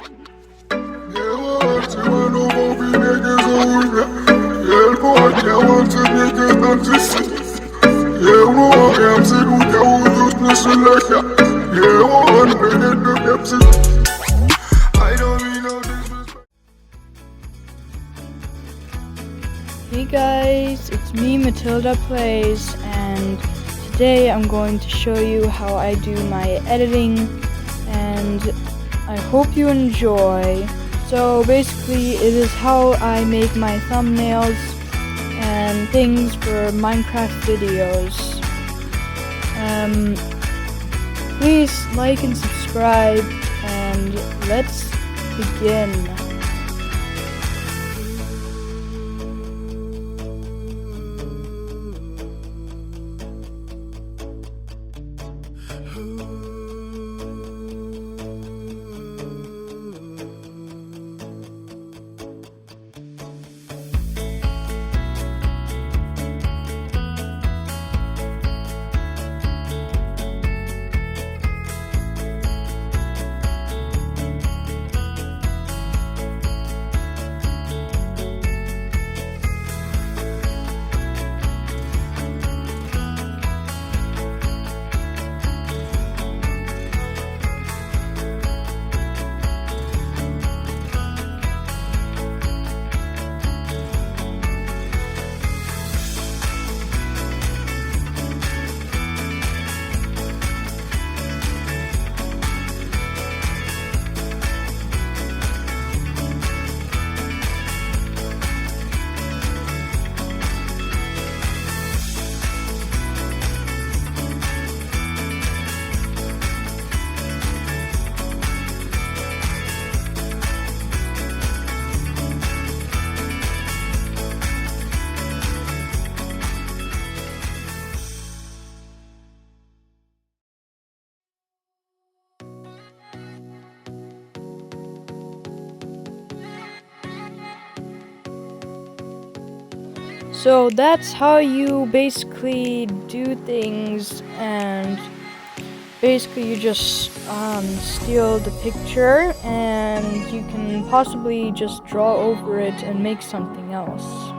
Hey guys, it's me, Matilda Plays, and today I'm going to show you how I do my editing, and I hope you enjoy. So basically, it is how I make my thumbnails and things for Minecraft videos. Please like and subscribe, and let's begin. So that's how you basically do things, and basically you just steal the picture and you can possibly just draw over it and make something else.